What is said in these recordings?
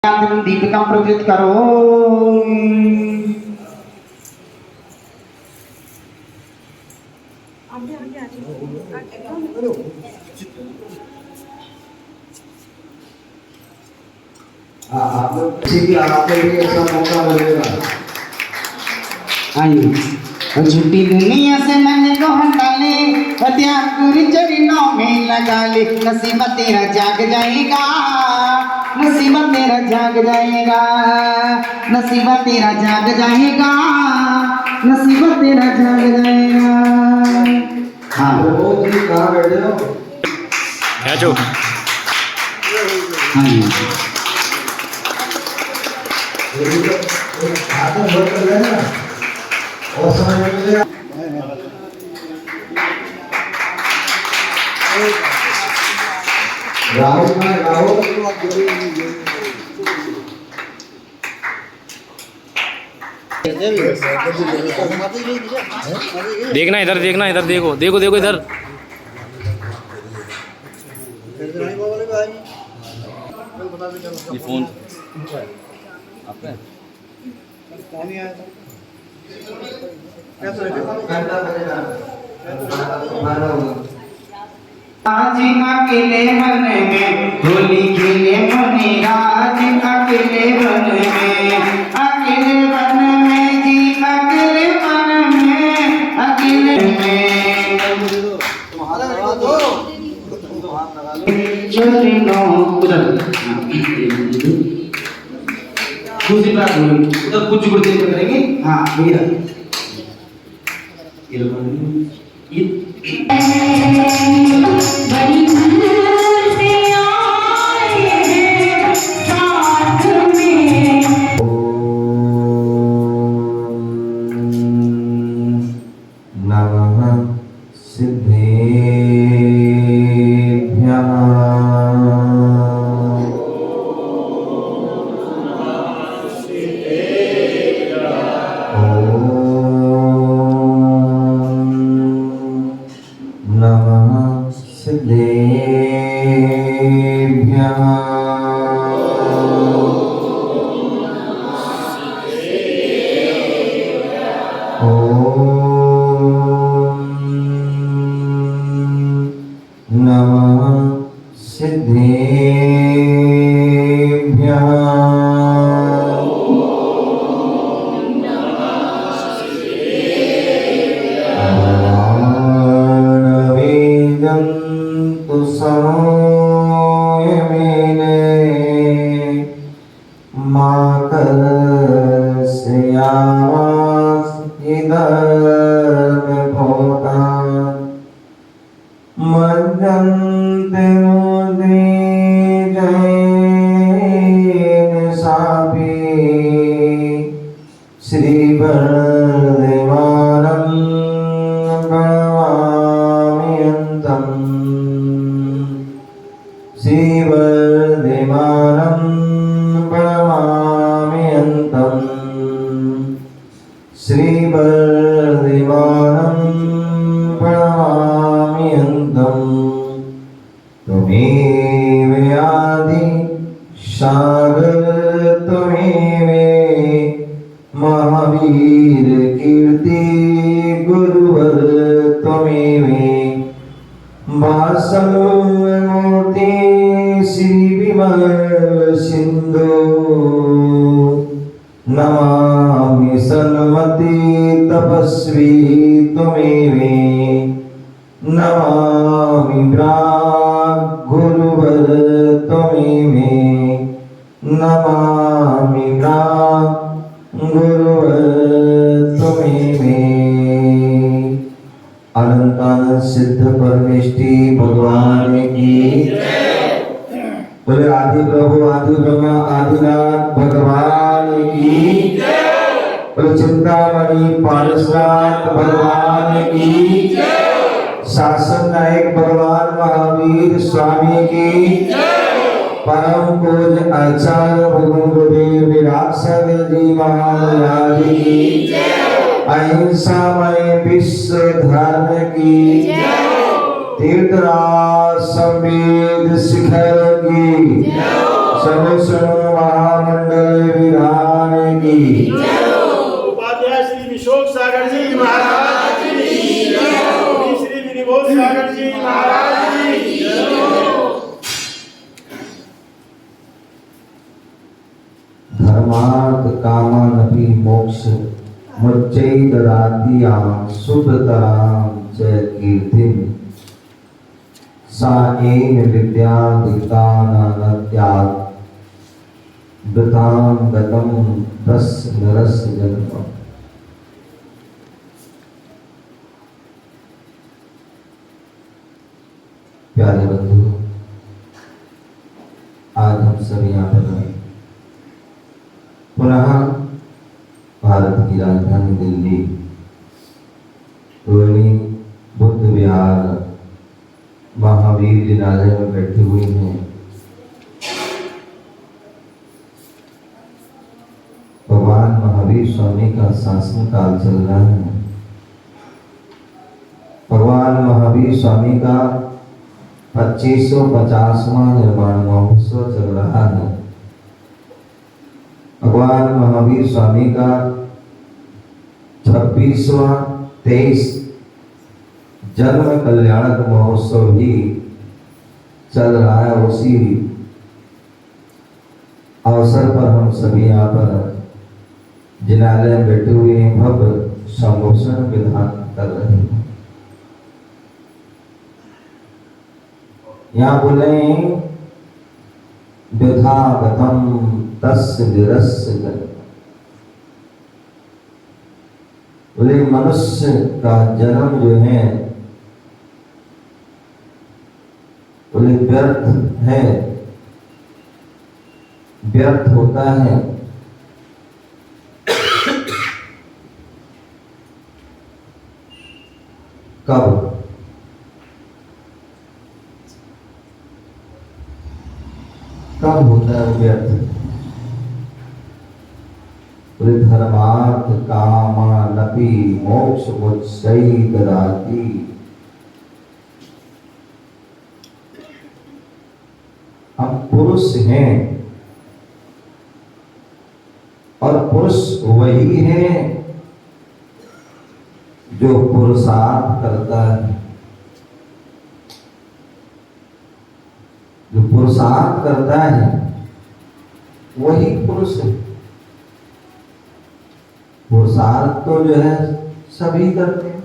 दीपिका प्रज्वलित करो। आपके लिए ऐसा मौका मिलेगा। आइए झूठी दुनिया से मन को हटा ले, हथियार चरणों में लगा ले। नसीब तेरा जाग जाएगा, नसीब तेरा जाग जाएगा, नसीब तेरा जाग जाएगा, नसीब तेरा जाग जाएगा। हाँ वो जी कहाँ बैठे हो? क्या जो हाँ जी आते वक्त लेना और समय मिलेगा। राहुल में राहुल देखना इधर, देखना इधर, देखो देखो देखो इधर। ये फोन आपका है? आज अकेले मन में होली खेले मनी, राज अकेले मन में, अकेले मन में जी, अकेले मन में, अकेले में चरणों उधर दूसरी बात उधर कुछ गुड़ते करेंगे। हाँ भैया ये बड़ी से आए हैं साथ में। नमः सिद्धेभ्यः। नमः सिद्धेभ्यः। नमः सिद्धेभ्यः। वेदन्तु संयमेने मातर्स्यामास इदर्भूतान् मज्जन्ते मुदे जयेन सापि श्रीवरदेवानं प्रणमाम्यन्तम्। श्रीवरदेवानं प्रणमाम्यन्तम्। श्रीवरदेवानं प्रणमाम्यन्तम्। त्वमेव आदि सागर, त्वमेव महावीर कीर्ति गुरुवर, त्वमेव भासमूर्ति श्री विमल सिंधु। नमामि सन्मति तपस्वी त्वमेव। नमामि प्राग गुरुवर त्वमेव। नमामि प्राग गुरुवर त्वमेव। अनंतानंद सिद्ध परमेष्टि भगवान की बोले। आदि प्रभु आदि ब्रह्मा आदिनाथ भगवान की बोले। चिंतामणि पारसनाथ भगवान की, शासन नायक भगवान महावीर स्वामी की, परम पूज्य आचार्य भगवान गुरुदेव विरासर जी महाराज की, अहिंसामय विश्व धर्म की, तीर्थराज संवेद शिखर की, सर्वस्व महामंडल विधान की उपाध्याय श्री विशोक सागर जी महाराज की जय। श्री विनिबोध सागर जी महाराज की जय। धर्मार्थ कामानपि मोक्ष मुच्चै ददाति शुभतरां च कीर्तिं सा एव विद्या दीप्ताननत्यात् वृथां गतं दस नरस जन्म। प्यारे बंधु, आज हम सब यहाँ पर पुनः भारत की राजधानी दिल्ली रोहिणी बुद्ध विहार महावीर जिनालय में बैठे हुए हैं। भगवान महावीर स्वामी का शासन काल चल रहा है। भगवान महावीर स्वामी का 2550वां निर्माण महोत्सव चल रहा है। भगवान महावीर स्वामी का 26वां 23 जन्म कल्याणक महोत्सव भी चल रहा है। उसी अवसर पर हम सभी यहाँ पर जिनालय में बैठे हुए हैं, भव्य संभूषण विधान कर रहे हैं। यहाँ बोले व्यथागतम तस्य विरस्य जन्म। बोले मनुष्य का जन्म जो है बोले व्यर्थ है, व्यर्थ होता है। कब? कब होता है व्यर्थ? धर्मार्थ कामानपि मोक्ष मुच्चै ददाति। हम पुरुष हैं और पुरुष वही है जो पुरुषार्थ करता है। जो पुरुषार्थ करता है वही पुरुष है। पुरुषार्थ तो जो है सभी करते हैं।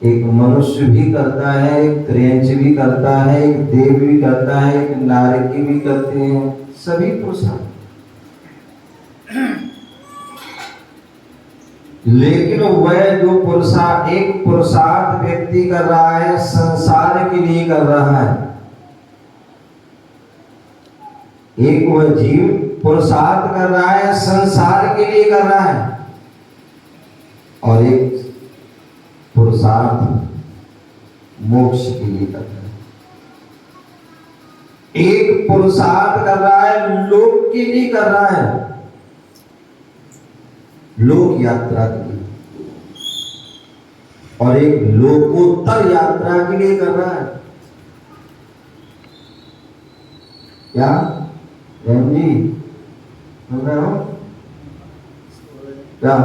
एक मनुष्य भी करता है, एक त्रयंच भी करता है, एक देव भी करता है, एक नारकी भी करते हैं, सभी पुरुषार्थ। लेकिन वह जो एक पुरुषार्थ व्यक्ति कर रहा है संसार के लिए कर रहा है। एक वह जीव पुरुषार्थ कर रहा है संसार के लिए कर रहा है, और एक पुरुषार्थ मोक्ष के लिए कर रहा है। एक पुरुषार्थ कर रहा है लोक के लिए कर रहा है, लोक यात्रा के लिए, और एक लोकोत्तर यात्रा के लिए कर रहा है। क्या राम जी सुन रहे हो? क्या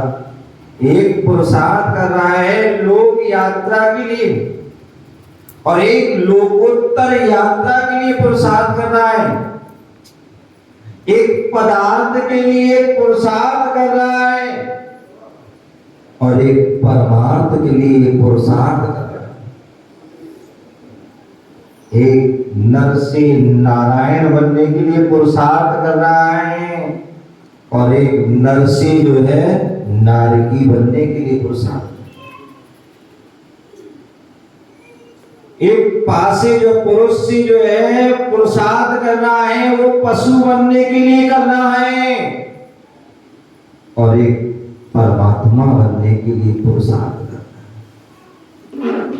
एक पुरुषार्थ कर रहा है लोक यात्रा के लिए, और एक लोकोत्तर यात्रा के लिए पुरुषार्थ कर रहा है। एक पदार्थ के लिए पुरुषार्थ कर रहा है, और एक परमार्थ के लिए पुरुषार्थ कर रहा है। एक नर से नारायण बनने के लिए पुरुषार्थ कर रहा है, और एक नर से जो है नारकी बनने के लिए पुरुषार्थ। एक पासे जो पुरुष से जो है पुरुषार्थ कर रहा है वो पशु बनने के लिए कर रहा है, और एक परमात्मा बनने के लिए पुरुषार्थ कर रहा है।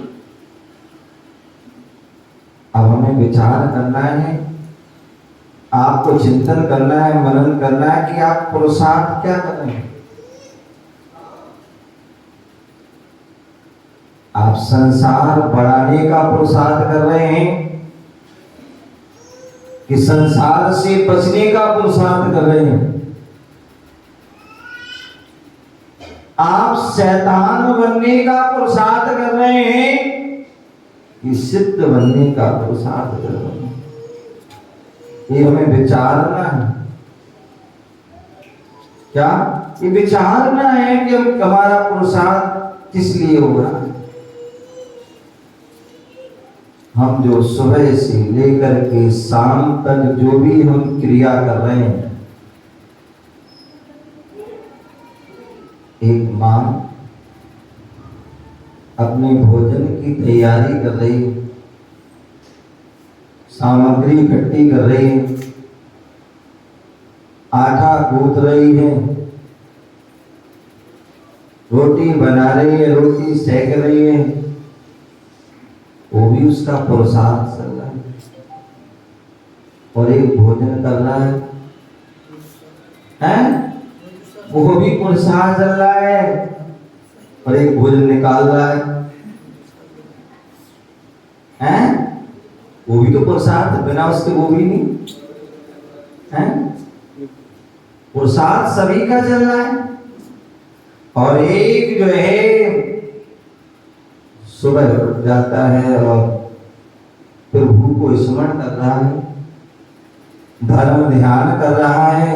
अब हमें विचार करना है, आपको चिंतन करना है, मनन करना है कि आप पुरुषार्थ क्या कर रहे हैं। आप संसार बढ़ाने का पुरुषार्थ कर रहे हैं, कि संसार से बचने का पुरुषार्थ कर रहे हैं, आप शैतान बनने का पुरुषार्थ कर रहे हैं कि सिद्ध बनने का पुरुषार्थ कर रहे हैं। ये हमें विचारना है। क्या ये विचारना है कि हमारा पुरुषार्थ किस लिए हो रहा है। हम जो सुबह से लेकर के शाम तक जो भी हम क्रिया कर रहे हैं, एक मां अपने भोजन की तैयारी कर रही है, सामग्री इकट्ठी कर रही है, आटा गूंथ रही है, रोटी बना रही है, रोटी सेक रही है, वो भी उसका पुरुषार्थ चल रहा है। और एक भोजन कर रहा है? वो भी पुरुषार्थ चल रहा है। और एक भोजन निकाल रहा है? वो भी तो पुरुषार्थ, बिना उसके वो भी नहीं है। पुरुषार्थ सभी का चल रहा है। और एक जो है सुबह उठ जाता है और प्रभु को स्मरण कर रहा है, धर्म ध्यान कर रहा है,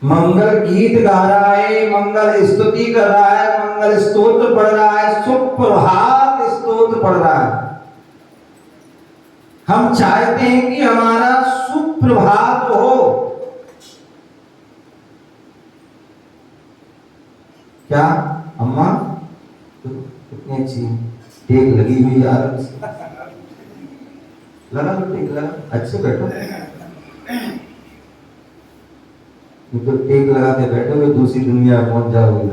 मंगल गीत गा रहा है, मंगल स्तुति कर रहा है, मंगल स्तोत्र पढ़ रहा है, सुप्रभात स्तोत्र पढ़ रहा है। हम चाहते हैं कि हमारा सुप्रभात हो। क्या अम्मा कितनी अच्छी टेक लगी हुई यार, लगा तो टेक लगा, अच्छे बैठो। तो टेक लगा के बैठोगे दूसरी दुनिया में पहुंच जाओगे।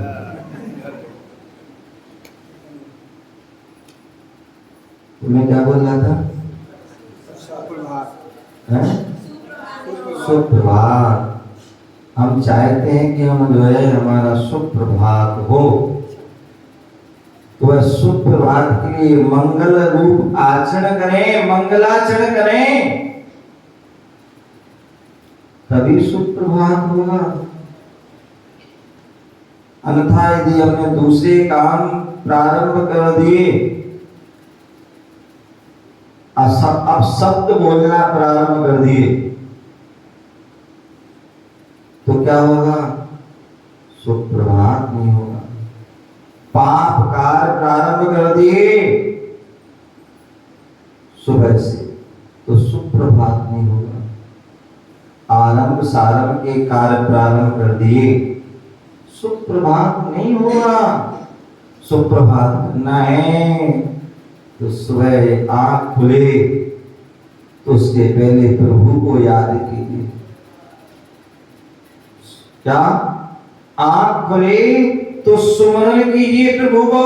तो मैं क्या बोल रहा था? सुप्रभात। हम चाहते हैं कि हम जो है हमारा सुप्रभात हो। तो वह सुप्रभात के लिए मंगल रूप आचरण करें, मंगलाचरण करें, तभी सुप्रभात होगा। अन्यथा यदि हमने दूसरे काम प्रारंभ कर दिए, अब शब्द बोलना प्रारंभ कर दिए, तो क्या होगा? सुप्रभात नहीं होगा। पाप कार्य प्रारंभ कर दिए सुबह से, तो सुप्रभात नहीं होगा। आरंभ सारंभ के कार्य प्रारंभ कर दिए, सुप्रभात नहीं होगा। सुप्रभात करना है तो सुबह आंख खुले तो उसके पहले प्रभु को याद कीजिए। क्या? आंख खुले तो सुमरण कीजिए प्रभु को,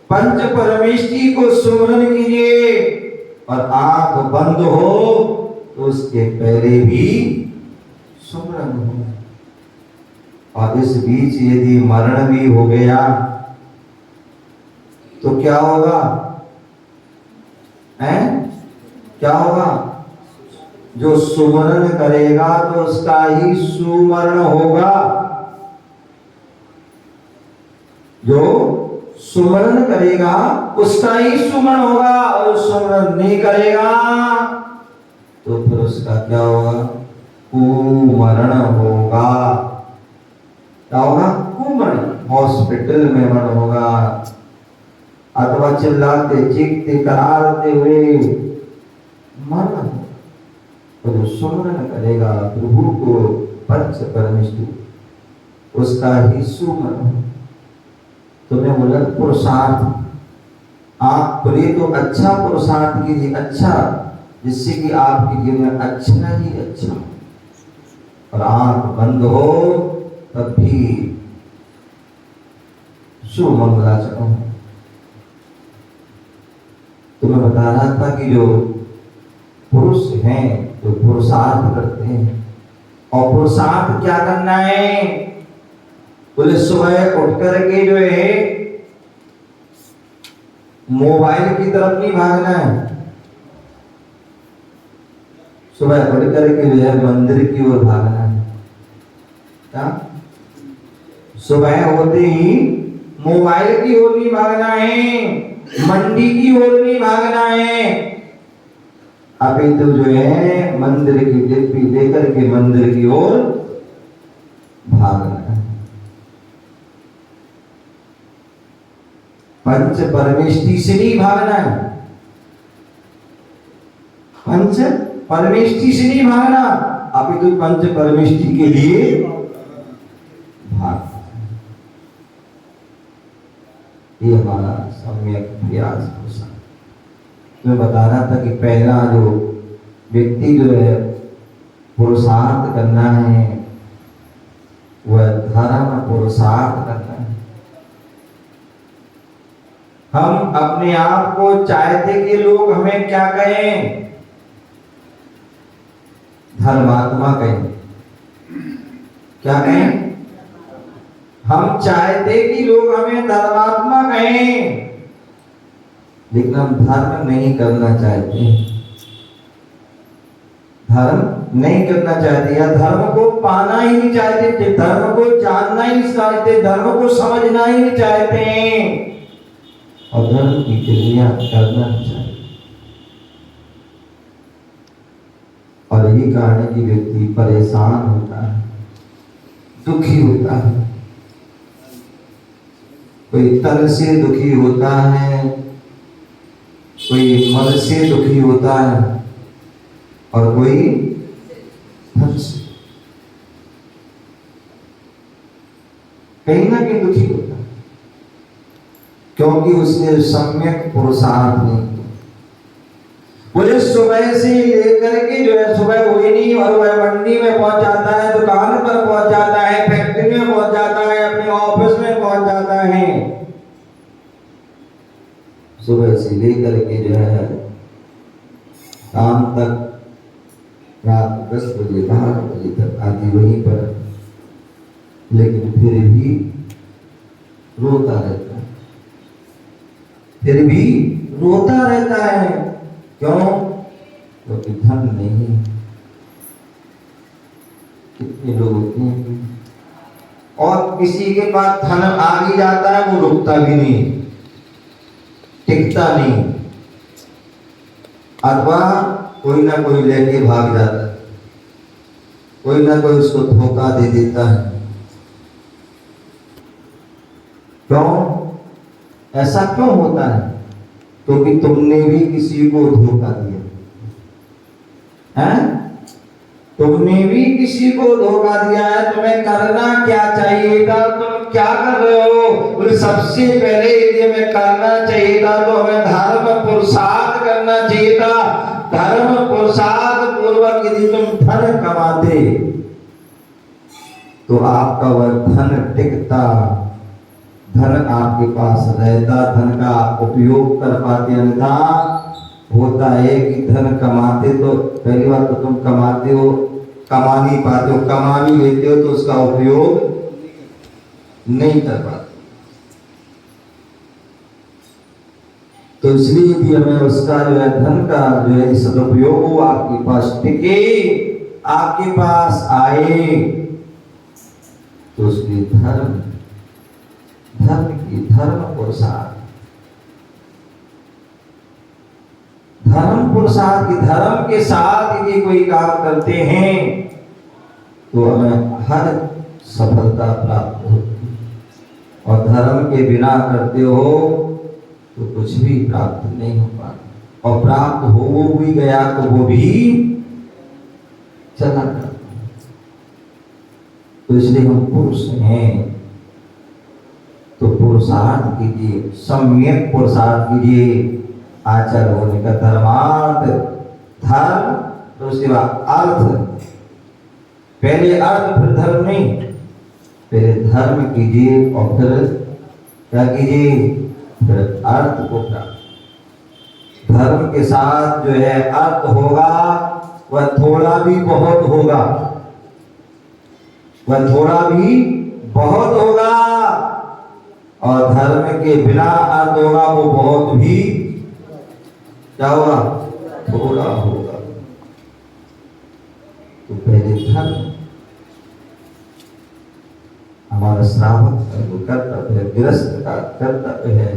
पंच परमेष्टि को सुमरण कीजिए। और आंख बंद हो तो उसके पहले भी सुमरण हो। और इस बीच यदि मरण भी हो गया तो क्या होगा? क्या होगा? जो सुमरण करेगा तो उसका ही सुमरण होगा। जो सुमरण करेगा उसका ही सुमरण होगा, और सुमरण नहीं करेगा तो फिर उसका क्या होगा? कुमरण होगा। क्या होगा? कुमरण। हॉस्पिटल में मरण होगा, अथवा चिल्लाते चीखते करारते हुए मरण। तो जो सुमरण करेगा प्रभु को, पंच परमेष्टि, उसका ही सुमरण। तो मैं बोला पुरुषार्थ। आप खुले तो अच्छा पुरुषार्थ कीजिए, अच्छा, जिससे कि आपके जीवन में अच्छा ही अच्छा। और आंख बंद हो तब भी सुमंगलाचरण हो। तो मैं बता रहा था कि जो पुरुष हैं तो पुरुषार्थ करते हैं। और पुरुषार्थ क्या करना है? बोले सुबह उठ करके जो है मोबाइल की तरफ नहीं भागना है। सुबह उठ करके जो है मंदिर की ओर भागना है। क्या? सुबह होते ही मोबाइल की ओर नहीं भागना है, मंडी की ओर नहीं भागना है। अभी तो जो है मंदिर की डिब्बी लेकर के मंदिर की ओर भागना है। पंच परमेष्टि से नहीं भागना है, पंच परमेष्टि से नहीं भागना, अभी तो पंच परमेष्टि के लिए भाग। ये हमारा सम्यक प्रयास हो। मैं बता रहा था कि पहला जो व्यक्ति जो है पुरुषार्थ करना है वह धर्म पुरुषार्थ करना है। हम अपने आप को चाहते कि लोग हमें क्या कहें? धर्मात्मा कहें। क्या कहें? हम चाहते कि लोग हमें धर्मात्मा कहें, लेकिन हम धर्म नहीं करना चाहते। धर्म नहीं करना चाहते या धर्म को पाना ही नहीं चाहते, धर्म को जानना ही नहीं चाहते, धर्म को समझना ही नहीं चाहते और धर्म की क्रिया करना नहीं चाहते। और ये कारण कि व्यक्ति परेशान होता है, दुखी होता है। कोई तन से दुखी होता है, कोई मन से दुखी होता है और कोई धन से, कहीं ना कहीं दुखी होता है, क्योंकि उसने सम्यक पुरुषार्थ नहीं किया। बोले सुबह से लेकर के जो है सुबह हुई नहीं और वह मंडी में पहुंच जाता है, दुकान पर पहुंच जाता है, फैक्ट्री में पहुंच जाता है, अपने ऑफिस में पहुंच जाता है। सुबह से लेकर के जो है शाम तक, रात 10 बजे 12 बजे तक आदि वहीं पर, लेकिन फिर भी रोता रहता है, फिर भी रोता रहता है। क्यों? क्योंकि धन नहीं। कितने लोग होते हैं और किसी के पास धन आ भी जाता है, वो रुकता भी नहीं, टिकता नहीं, अथवा कोई ना कोई लेके भाग जाता है, कोई ना कोई उसको धोखा दे देता है। क्यों? ऐसा क्यों होता है? क्योंकि तुमने भी किसी को धोखा दिया है, तुमने भी किसी को धोखा दिया है। तुम्हें करना क्या चाहिए था? तुम क्या कर रहे हो? बोले सबसे पहले यदि हमें करना चाहिए था तो हमें धर्म पुरुषार्थ करना चाहिए था। धर्म पुरुषार्थ पूर्वक यदि तुम धन कमाते तो आपका वह धन टिकता, धन आपके पास रहता, धन का आप उपयोग कर पाते। अन्यथा होता है कि धन कमाते तो पहली बात तो तुम कमाते हो, कमा नहीं पाते हो, कमा भी लेते हो तो उसका उपयोग नहीं कर पाते। तो इसलिए भी हमें उसका जो है धन का जो है सदुपयोग हो, आपके पास टिके, आपके पास आए, तो उसके धर्म पुरुषार्थ, धर्म पुरुषार्थ की धर्म के साथ यदि कोई काम करते हैं तो हमें हर सफलता प्राप्त होती है। और धर्म के बिना करते हो तो कुछ भी प्राप्त नहीं हो पाता, और प्राप्त हो भी गया तो वो भी चला जाता। तो इसलिए हम पुरुष हैं तो पुरुषार्थ कीजिए, सम्यक पुरुषार्थ कीजिए। आचार होने का धर्मार्थ, धर्म तो उसके बाद अर्थ, पहले अर्थ फिर धर्म नहीं, पहले धर्म कीजिए और फिर क्या कीजिए? फिर अर्थ को प्राप्त। धर्म के साथ जो है अर्थ होगा, वह थोड़ा भी बहुत होगा, वह थोड़ा भी बहुत होगा, और धर्म के बिना अर्थ होगा वो बहुत भी क्या होगा? थोड़ा होगा। धर्म हमारा श्रावक का जो कर्तव्य है, गृहस्थ का कर्तव्य है।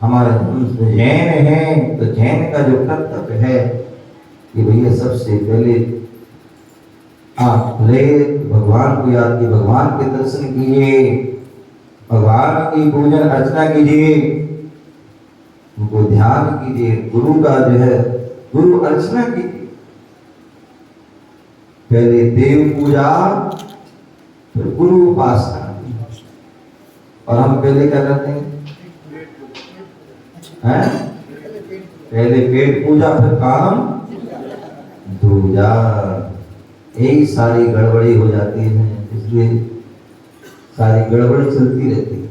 हमारे धर्म से जैन है तो जैन का जो कर्तव्य है कि भैया सबसे पहले आप ले भगवान को याद कीजिए, भगवान के दर्शन कीजिए, भगवान की पूजन अर्चना कीजिए, उनको ध्यान कीजिए, गुरु का जो है गुरु अर्चना कीजिए। पहले देव पूजा फिर गुरु उपासना। और हम पहले क्या करते हैं? पहले पेट पूजा फिर काम दूजा। यही सारी गड़बड़ी हो जाती है, इसलिए सारी गड़बड़ी चलती रहती है।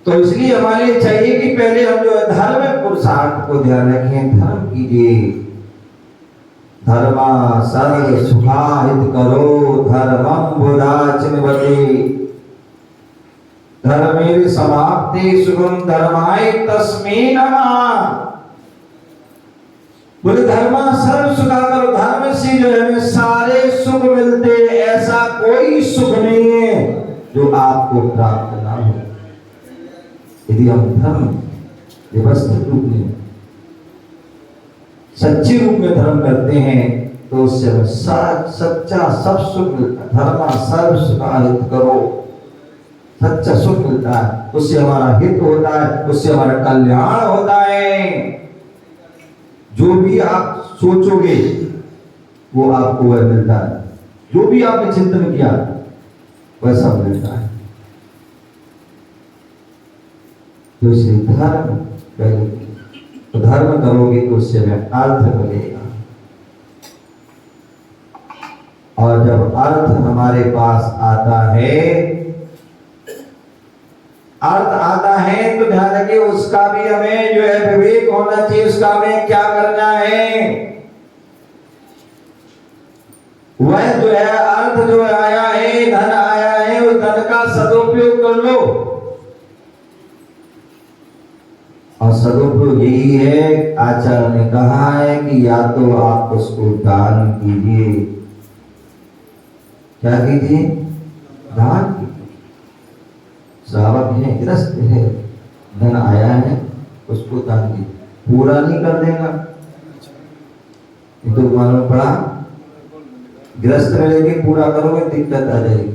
तो इसलिए हमारे लिए चाहिए कि पहले हम जो है धर्म पुरुषार्थ को ध्यान रखें, धर्म कीजिए। धर्मा सर्व सुखाहित करो धर्मं बुधाचिन्वते धर्मेर समाप्ते सुखम धर्माय तस्मै नमः। बोले धर्मा सर्व सुखा करो, धर्म से जो है हमें सारे सुख मिलते, ऐसा कोई सुख नहीं है जो आपको प्राप्त ना हो। यदि हम धर्म व्यवस्थित रूप में सच्चे रूप में धर्म करते हैं तो उससे हमें सच्चा सब सुख मिलता है। धर्मा सर्व सुखाहित करो, सच्चा सुख मिलता है, उससे हमारा हित होता है, उससे हमारा कल्याण होता है। जो भी आप सोचोगे वो आपको वह मिलता है, जो भी आपने चिंतन किया वैसा मिलता है। तो इसलिए धर्म पहले, तो धर्म करोगे तो उससे हमें अर्थ मिलेगा। और जब अर्थ हमारे पास आता है, अर्थ आता है तो ध्यान रखिए उसका भी हमें जो है विवेक होना चाहिए, उसका हमें क्या करना है। वह जो है अर्थ जो आया है, धन आया है, उस धन का सदुपयोग कर लो। और सदुपयोग यही है, आचार्य ने कहा है कि या तो आप उसको दान कीजिए। क्या कीजिए? दान कीजिए। श्रावक है, गृहस्थ है, धन आया है, उसको दान कीजिए। पूरा नहीं कर देगा तो मालूम पड़ा, गृहस्थ में लेके पूरा करोगे दिक्कत आ जाएगी।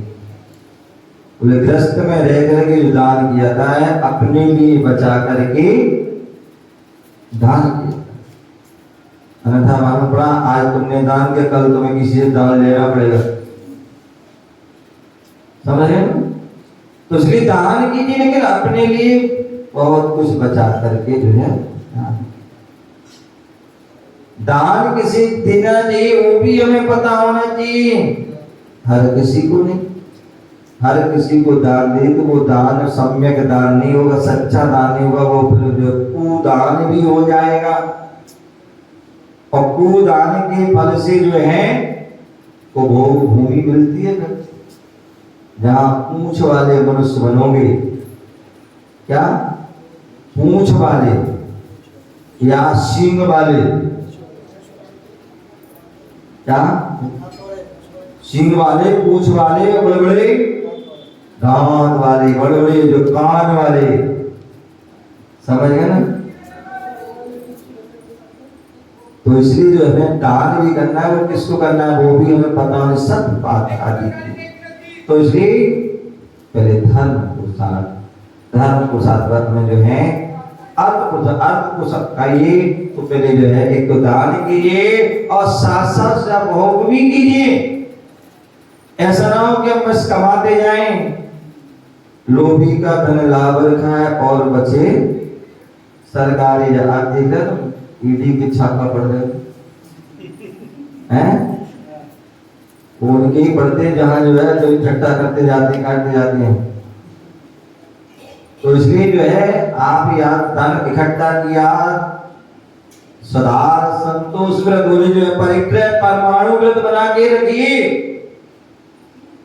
बोले गृहस्थ में रह करके जो दान किया था है अपने लिए बचा करके दान किया, अन्यथा मालूम पड़ा आज तुमने दान किया कल तुम्हें किसी से दान लेना पड़ेगा। समझ रहे हो? तो इसलिए दान कीजिए, लेकिन अपने लिए बहुत कुछ बचा करके जो है दान किसी देना चाहिए, वो भी हमें पता होना चाहिए। हर किसी को नहीं, हर किसी को दान दे तो वो दान सम्यक दान नहीं होगा, सच्चा दान नहीं होगा, वो फिर जो कुदान भी हो जाएगा। और कुदान के फल से जो है वो भोग भूमि मिलती है। जहां पूंछ वाले मनुष्य बनोगे, क्या पूंछ वाले या सींग वाले, क्या सींग वाले, पूंछ वाले, बड़े बड़े दांत वाले, बड़े बड़े जो कान वाले, समझ गए ना? तो इसलिए जो हमें दान भी करना है, वो किसको करना है वो भी हमें पता होना, सब बात आदि की। तो इसलिए पहले धर्म पुरुषार्थ में जो है अर्थ पुरुषार्थ खाइए, तो पहले जो है एक तो दान कीजिए और साथ साथ भोग भी कीजिए। ऐसा ना हो कि हम बस कमाते जाएं, लोभी का धन लाभ रखा है और बचे सरकारी। आप देख रहे हो ईडी के छापा पड़ रहे हैं, उनके ही पढ़ते जहां जो है जो इकट्ठा करते जाते, काटते जाते हैं। तो इसलिए जो है आप याद धन इकट्ठा किया, सदा संतोष व्रत बोले जो है परिक्रय परमाणु व्रत बना के रखिए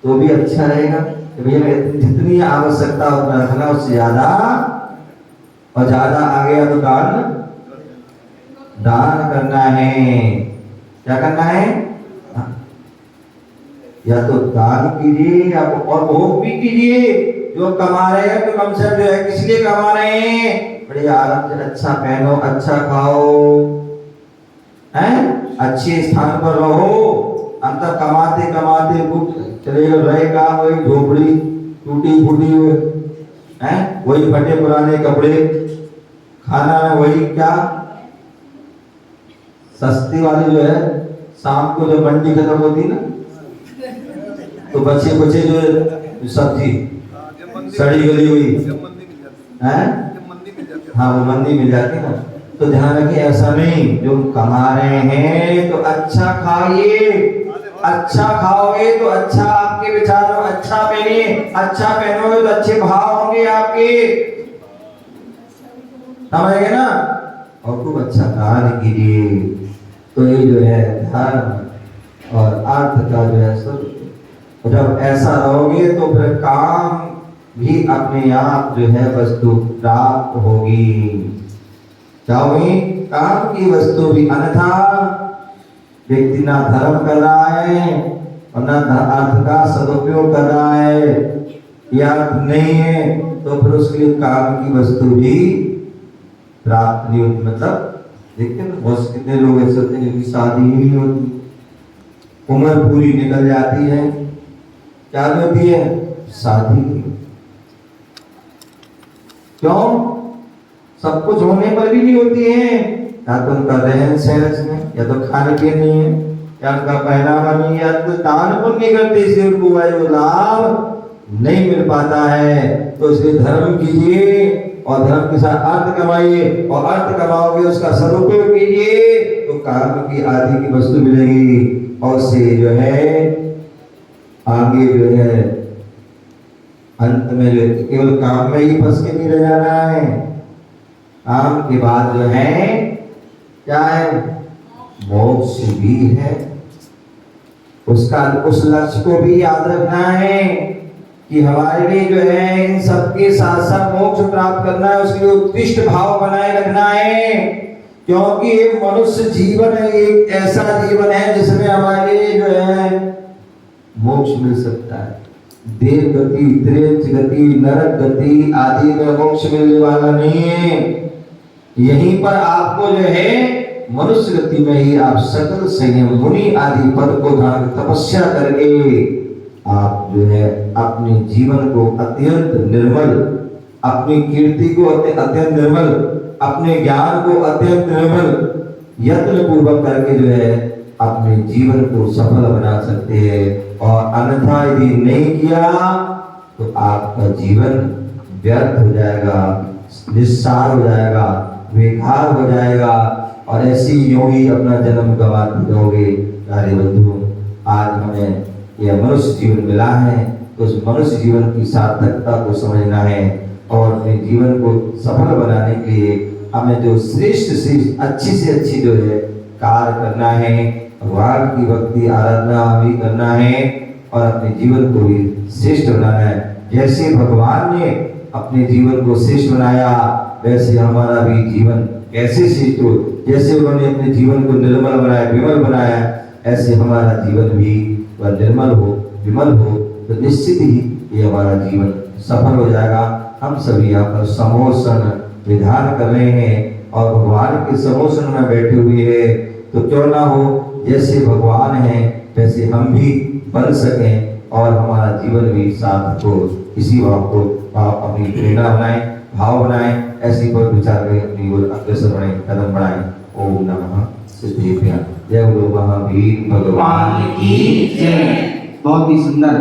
तो भी अच्छा रहेगा। भैया जितनी आवश्यकता उतना रखना, उससे ज्यादा और ज्यादा आ गया तो दान करना है। क्या करना है? हाँ? या तो दान कीजिए या और भोग भी कीजिए। जो कमा रहे हैं तो कम से कम जो है किस लिए कमा रहे हैं? बड़े आराम से अच्छा पहनो, अच्छा खाओ, हैं, अच्छे स्थान पर रहो। अंत कमाते कमाते चले रहेगा वही झोपड़ी टूटी फूटी हुई, हैं, वही फटे पुराने कपड़े, खाना में वही क्या सस्ती वाली जो है, शाम को जब मंडी खत्म होती ना तो बच्चे बच्चे जो सब्जी सड़ी गली हुई है, हाँ वो मंदी मिल जाती ना। तो ध्यान रखिए ऐसा नहीं, जो कमा रहे हैं तो अच्छा खाइए, अच्छा खाओगे तो अच्छा आपके विचारों, अच्छा पहनिए, अच्छा पहनोगे तो अच्छे भाव होंगे आपके, समझ गए ना। और खूब अच्छा दान कीजिए। तो ये जो है धर्म और अर्थ का जो है सब, जब ऐसा रहोगे तो फिर काम भी अपने आप जो है वस्तु प्राप्त होगी। क्या होगी? काम की वस्तु भी। अन्यथा व्यक्ति ना धर्म कर रहा है और ना अर्थ का सदुपयोग कर रहा है, या अर्थ नहीं है तो फिर उसके लिए काम की वस्तु भी प्राप्त नहीं होती। मतलब देखते ना बहुत कितने लोग ऐसे होते हैं जिनकी शादी ही नहीं होती, उम्र पूरी निकल जाती है, क्या होती है? शादी नहीं। क्यों? सब कुछ होने पर भी नहीं होती है। या तो उनका रहन सहन में, या तो खाने पीने नहीं है, या उनका पहनावा नहीं, या तो दान पुण्य नहीं करते इसलिए उनको वो लाभ नहीं मिल पाता है। तो इसलिए धर्म कीजिए और धर्म के साथ अर्थ कमाइए, और अर्थ कमाओगे उसका सदुपयोग कीजिए तो काम की आदि की वस्तु मिलेगी, और उससे जो है आगे जो है अंत में जो केवल काम में ही फंस के नहीं रह जाना है। काम के बाद जो है क्या है? मोक्ष भी है। उसका उस लक्ष्य को भी याद रखना है कि हमारे लिए जो है इन सबके साथ साथ मोक्ष प्राप्त करना है, उसके लिए उत्कृष्ट भाव बनाए रखना है। क्योंकि एक मनुष्य जीवन है, एक ऐसा जीवन है जिसमें हमारे लिए जो है मोक्ष मिल सकता है। देव गति, त्रेच गति, नरक गति आदि में मोक्ष मिलने वाला नहीं है। यहीं पर आपको जो है मनुष्य गति में ही आप सकल संयम मुनि आदि पद को धारण तपस्या करके आप जो है अपने जीवन को अत्यंत निर्मल, अपनी कीर्ति को अत्यंत निर्मल, अपने ज्ञान को अत्यंत निर्मल यत्न पूर्वक करके जो है अपने जीवन को सफल बना सकते हैं। और अन्यथा यदि नहीं किया तो आपका जीवन व्यर्थ हो जाएगा, निस्सार हो जाएगा, बेकार हो जाएगा, और ऐसी यूं ही अपना जन्म गंवा दोगे। प्यारे बंधुओं, आज हमें यह मनुष्य जीवन मिला है तो उस मनुष्य जीवन की सार्थकता को समझना है, और अपने जीवन को सफल बनाने के लिए हमें जो श्रेष्ठ से अच्छी से अच्छी जो है कार्य करना है, भगवान की भक्ति आराधना भी करना है, और अपने जीवन को भी श्रेष्ठ बनाना है। जैसे भगवान ने अपने जीवन को श्रेष्ठ बनाया, वैसे हमारा भी जीवन कैसे श्रेष्ठ हो। जैसे उन्होंने अपने जीवन को निर्मल बनाया, विमल बनाया, ऐसे हमारा जीवन भी वह निर्मल हो, विमल हो, तो निश्चित ही ये हमारा जीवन सफल हो जाएगा। हम सभी यहाँ पर समोसन विधान कर रहे हैं और भगवान के समोसन में बैठे हुए हैं, तो क्यों ना हो जैसे भगवान है वैसे हम भी बन सकें और हमारा जीवन भी सार्थक हो। इसी भाव को अपनी प्रेरणा बनाएं, भाव बनाएं, ऐसी पर विचार करें, अपनी ओर अग्रसर बढ़ें, कदम बढ़ाएं। ओम नमः सिद्धेभ्यः। जय गुरु महावीर भगवान की जय। बहुत ही सुंदर